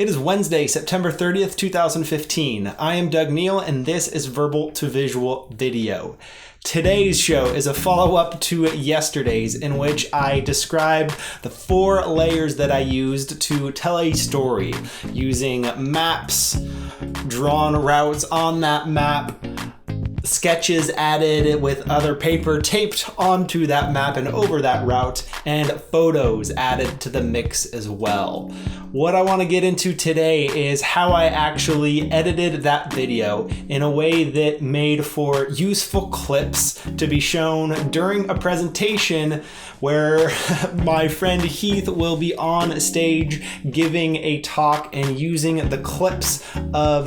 It is Wednesday, September 30th, 2015. I am Doug Neill, and this is Verbal to Visual Video. Today's show is a follow-up to yesterday's, in which I described the 4 layers that I used to tell a story using maps, drawn routes on that map, sketches added with other paper taped onto that map and over that route, and photos added to the mix as well. What I want to get into today is how I actually edited that video in a way that made for useful clips to be shown during a presentation where my friend Heath will be on stage giving a talk and using the clips of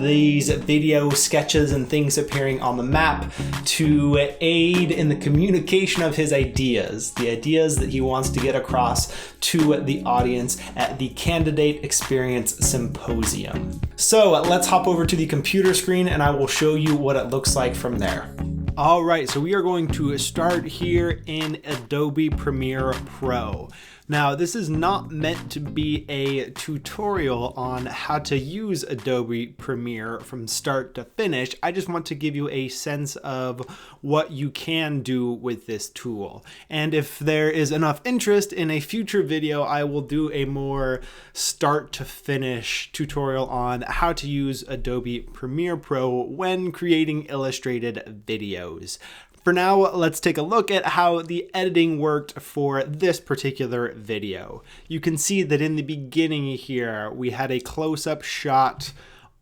these video sketches and things appearing on the map to aid in the communication of his ideas, the ideas that he wants to get across to the audience at the Candidate Experience Symposium. So let's hop over to the computer screen and I will show you what it looks like from there. All right, so we are going to start here in Adobe Premiere Pro. Now, this is not meant to be a tutorial on how to use Adobe Premiere from start to finish. I just want to give you a sense of what you can do with this tool. And if there is enough interest in a future video, I will do a more start to finish tutorial on how to use Adobe Premiere Pro when creating illustrated videos. For now, let's take a look at how the editing worked for this particular video. You can see that in the beginning here, we had a close-up shot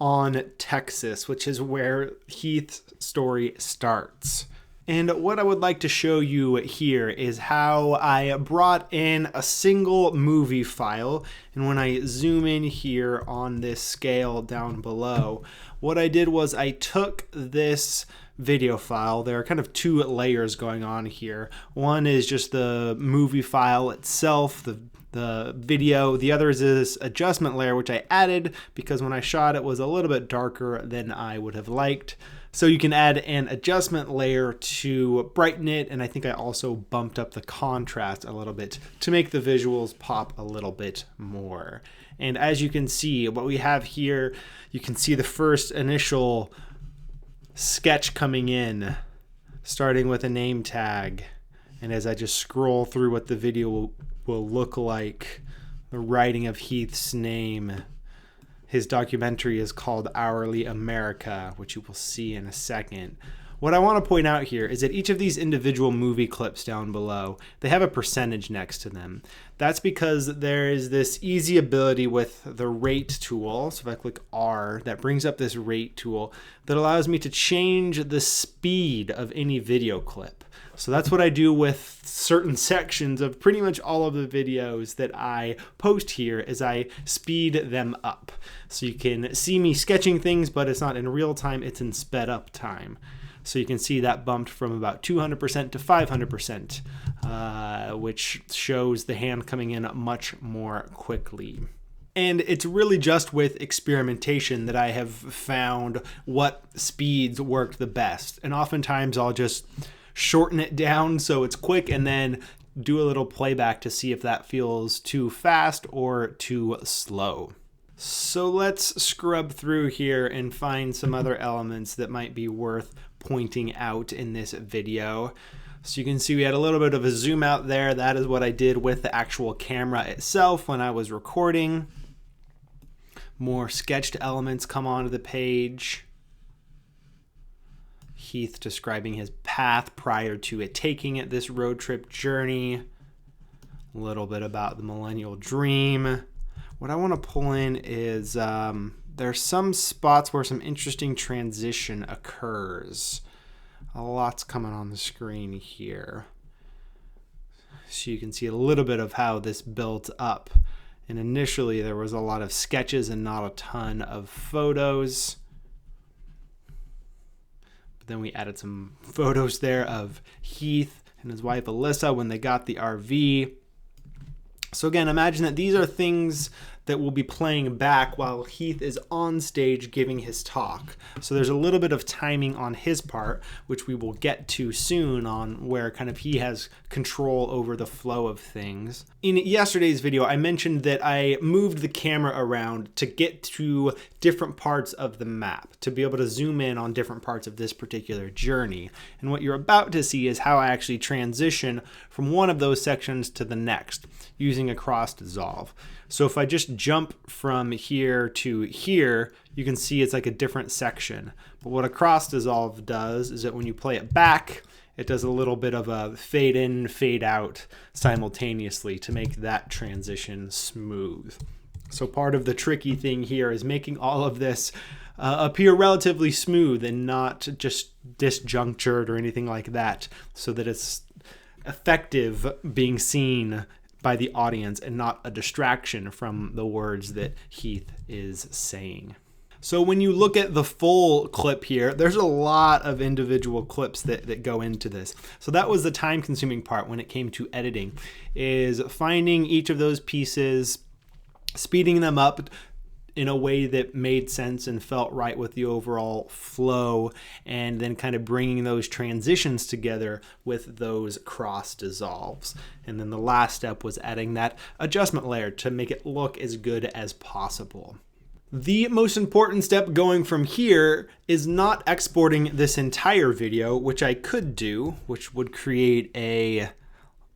on Texas, which is where Heath's story starts. And what I would like to show you here is how I brought in a single movie file. And when I zoom in here on this scale down below, what I did was I took this video file. There are kind of 2 layers going on here. One is just the movie file itself, the video. The other is this adjustment layer, which I added because when I shot it was a little bit darker than I would have liked. So you can add an adjustment layer to brighten it, and I think I also bumped up the contrast a little bit to make the visuals pop a little bit more. And as you can see, what we have here, you can see the first initial sketch coming in, starting with a name tag. And as I just scroll through what the video will look like, the writing of Heath's name. His documentary is called Hourly America, which you will see in a second. What I want to point out here is that each of these individual movie clips down below, they have a percentage next to them. That's because there is this easy ability with the rate tool. So if I click R, that brings up this rate tool that allows me to change the speed of any video clip. So that's what I do with certain sections of pretty much all of the videos that I post here, is I speed them up. So you can see me sketching things, but it's not in real time, it's in sped up time. So you can see that bumped from about 200% to 500%, which shows the hand coming in much more quickly. And it's really just with experimentation that I have found what speeds worked the best. And oftentimes I'll just shorten it down so it's quick and then do a little playback to see if that feels too fast or too slow. So let's scrub through here and find some other elements that might be worth pointing out in this video. So you can see we had a little bit of a zoom out there. That is what I did with the actual camera itself when I was recording. More sketched elements come onto the page. Heath describing his path prior to it taking it, this road trip journey. A little bit about the millennial dream. What I want to pull in is there's some spots where some interesting transition occurs. A lot's coming on the screen here. So you can see a little bit of how this built up. And initially there was a lot of sketches and not a ton of photos. But then we added some photos there of Heath and his wife Alyssa when they got the RV. So again, imagine that these are things that will be playing back while Heath is on stage giving his talk. So there's a little bit of timing on his part, which we will get to soon, on where kind of he has control over the flow of things. In yesterday's video, I mentioned that I moved the camera around to get to different parts of the map, to be able to zoom in on different parts of this particular journey. And what you're about to see is how I actually transition from one of those sections to the next using a cross dissolve. So if I just jump from here to here, you can see it's like a different section. But what a cross dissolve does is that when you play it back, it does a little bit of a fade in, fade out simultaneously to make that transition smooth. So part of the tricky thing here is making all of this appear relatively smooth and not just disjunctured or anything like that, so that it's effective being seen by the audience and not a distraction from the words that Heath is saying. So when you look at the full clip here, there's a lot of individual clips that go into this. So that was the time-consuming part when it came to editing, is finding each of those pieces, speeding them up in a way that made sense and felt right with the overall flow, and then kind of bringing those transitions together with those cross dissolves. And then the last step was adding that adjustment layer to make it look as good as possible. The most important step going from here is not exporting this entire video, which I could do, which would create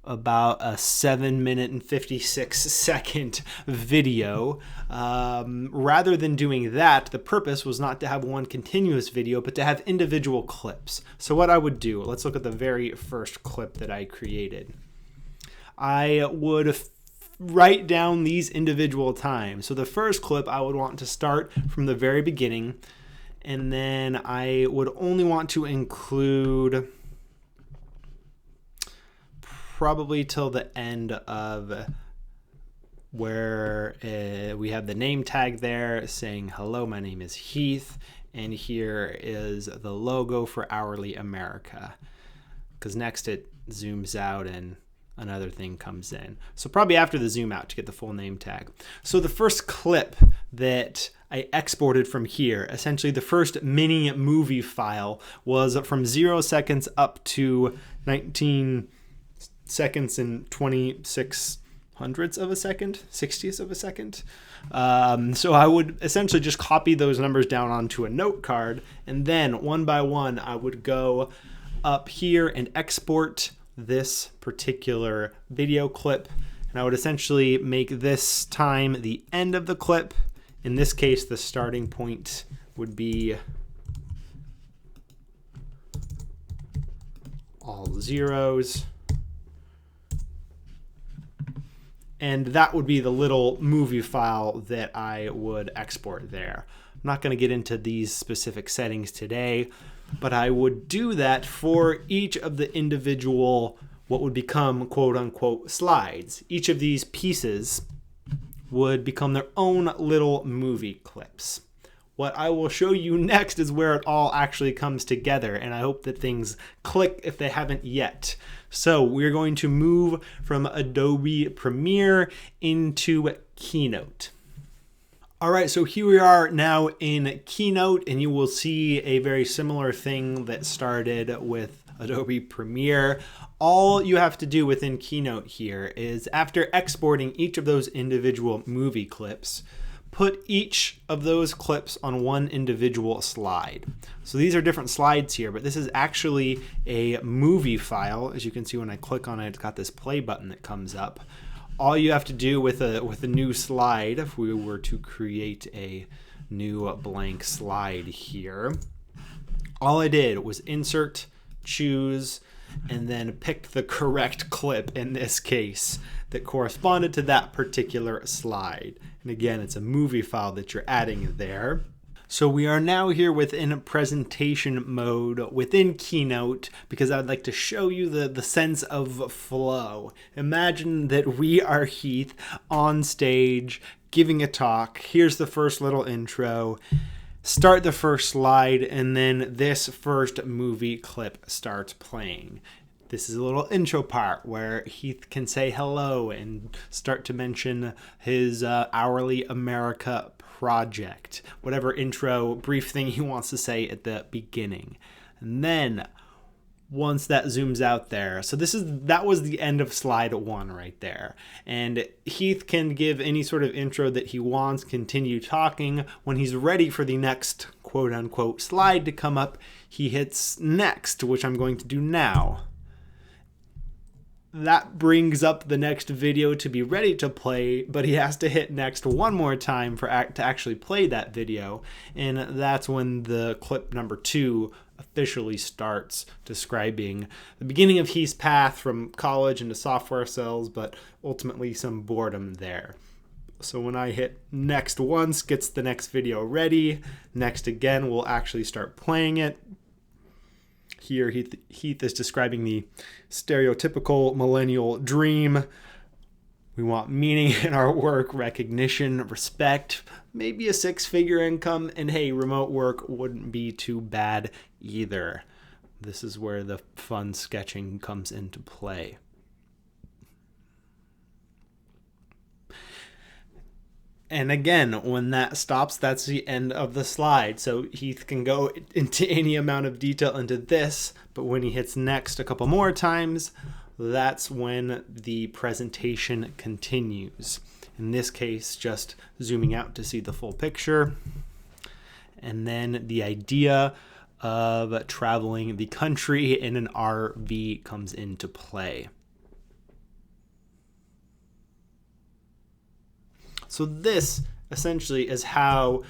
about a 7-minute and 56-second video. Rather than doing that, the purpose was not to have one continuous video, but to have individual clips. So what I would do, let's look at the very first clip that I created. I would write down these individual times. So the first clip, I would want to start from the very beginning, and then I would only want to include probably till the end of where we have the name tag there saying, hello, my name is Heath, and here is the logo for Hourly America. Because next it zooms out and another thing comes in. So probably after the zoom out to get the full name tag. So the first clip that I exported from here, essentially the first mini movie file, was from 0 seconds up to 19 seconds and 26 hundredths of a second, 60ths of a second. So I would essentially just copy those numbers down onto a note card, and then one by one I would go up here and export this particular video clip, and I would essentially make this time the end of the clip. In this case, the starting point would be all zeros, and that would be the little movie file that I would export there. I'm not going to get into these specific settings today, but I would do that for each of the individual, what would become quote unquote slides. Each of these pieces would become their own little movie clips. What I will show you next is where it all actually comes together, and I hope that things click if they haven't yet. So we're going to move from Adobe Premiere into Keynote. All right, so here we are now in Keynote, and you will see a very similar thing that started with Adobe Premiere. All you have to do within Keynote here is, after exporting each of those individual movie clips, put each of those clips on one individual slide. So these are different slides here, but this is actually a movie file. As you can see when I click on it, it's got this play button that comes up. All you have to do with a new slide, if we were to create a new blank slide here, all I did was insert, choose, and then pick the correct clip in this case that corresponded to that particular slide. And again, it's a movie file that you're adding there. So we are now here within presentation mode within Keynote, because I'd like to show you the sense of flow. Imagine that we are Heath on stage giving a talk. Here's the first little intro. Start the first slide, and then this first movie clip starts playing. This is a little intro part where Heath can say hello and start to mention his Hourly America project, whatever intro brief thing he wants to say at the beginning. And then once that zooms out there, so that was the end of slide 1 right there. And Heath can give any sort of intro that he wants, continue talking. When he's ready for the next quote unquote slide to come up, he hits next, which I'm going to do now. That brings up the next video to be ready to play, but he has to hit next one more time to actually play that video. And that's when the clip number 2 officially starts, describing the beginning of Heath's path from college into software sales, but ultimately some boredom there. So when I hit next once, gets the next video ready. Next again, we'll actually start playing it. Here, Heath is describing the stereotypical millennial dream. We want meaning in our work, recognition, respect, maybe a 6-figure income, and hey, remote work wouldn't be too bad either. This is where the fun sketching comes into play. And again, when that stops, that's the end of the slide. So Heath can go into any amount of detail into this, but when he hits next a couple more times, that's when the presentation continues. In this case, just zooming out to see the full picture. And then the idea of traveling the country in an RV comes into play. So this essentially is how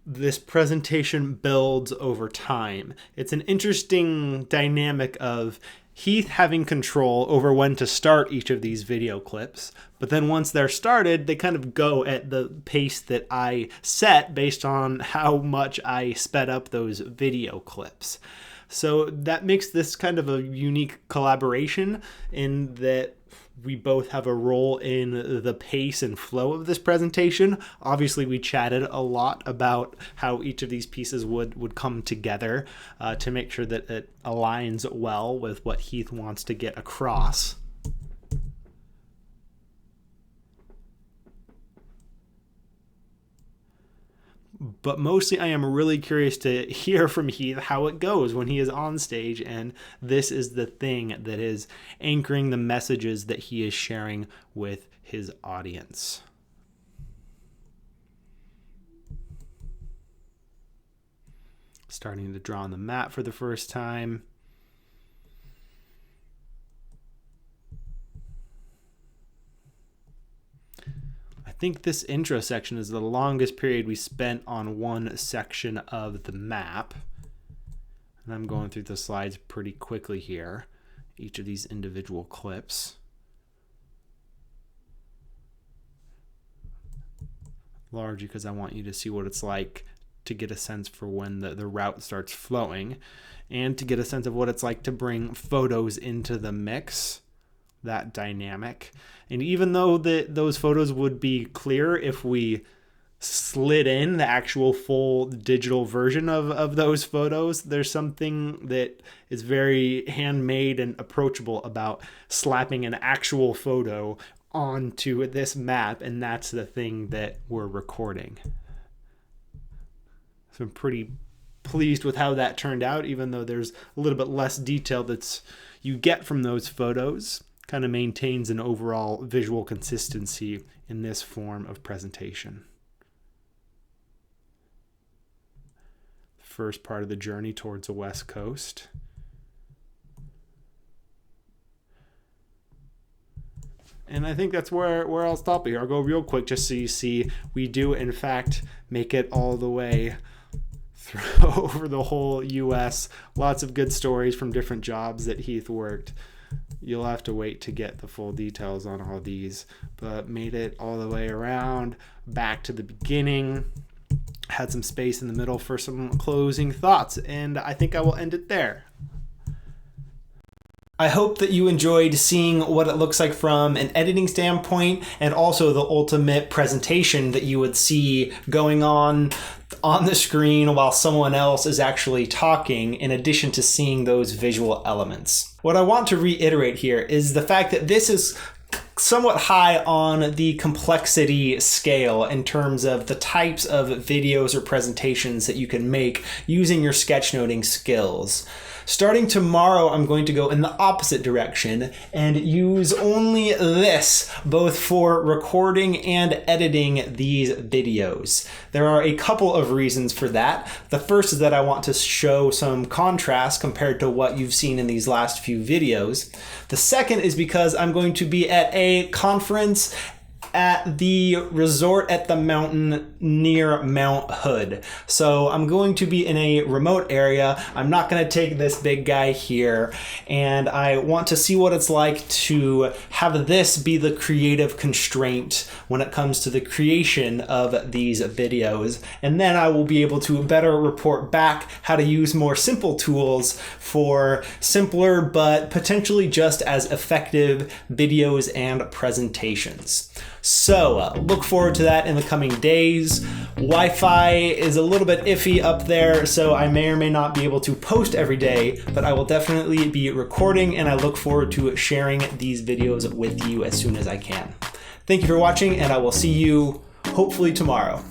this presentation builds over time. It's an interesting dynamic of Heath having control over when to start each of these video clips, but then once they're started, they kind of go at the pace that I set based on how much I sped up those video clips. So that makes this kind of a unique collaboration in that we both have a role in the pace and flow of this presentation. Obviously, we chatted a lot about how each of these pieces would come together to make sure that it aligns well with what Heath wants to get across. But mostly I am really curious to hear from Heath how it goes when he is on stage, and this is the thing that is anchoring the messages that he is sharing with his audience. Starting to draw on the mat for the first time. I think this intro section is the longest period we spent on one section of the map. And I'm going through the slides pretty quickly here, each of these individual clips. Largely because I want you to see what it's like to get a sense for when the route starts flowing, and to get a sense of what it's like to bring photos into the mix. That dynamic. And even though those photos would be clear if we slid in the actual full digital version of those photos, there's something that is very handmade and approachable about slapping an actual photo onto this map, and that's the thing that we're recording. So I'm pretty pleased with how that turned out, even though there's a little bit less detail that's you get from those photos. Kind of maintains an overall visual consistency in this form of presentation. First part of the journey towards the West Coast. And I think that's where I'll stop here. I'll go real quick just so you see we do in fact make it all the way through over the whole US. Lots of good stories from different jobs that Heath worked. You'll have to wait to get the full details on all these, but made it all the way around, back to the beginning, had some space in the middle for some closing thoughts, and I think I will end it there. I hope that you enjoyed seeing what it looks like from an editing standpoint, and also the ultimate presentation that you would see going on the screen while someone else is actually talking, in addition to seeing those visual elements. What I want to reiterate here is the fact that this is somewhat high on the complexity scale in terms of the types of videos or presentations that you can make using your sketchnoting skills. Starting tomorrow, I'm going to go in the opposite direction and use only this, both for recording and editing these videos. There are a couple of reasons for that. The first is that I want to show some contrast compared to what you've seen in these last few videos. The second is because I'm going to be at a conference at the resort at the mountain near Mount Hood. So I'm going to be in a remote area. I'm not going to take this big guy here, and I want to see what it's like to have this be the creative constraint when it comes to the creation of these videos. And then I will be able to better report back how to use more simple tools for simpler but potentially just as effective videos and presentations. So look forward to that in the coming days. Wi-Fi is a little bit iffy up there, so I may or may not be able to post every day, but I will definitely be recording, and I look forward to sharing these videos with you as soon as I can. Thank you for watching, and I will see you hopefully tomorrow.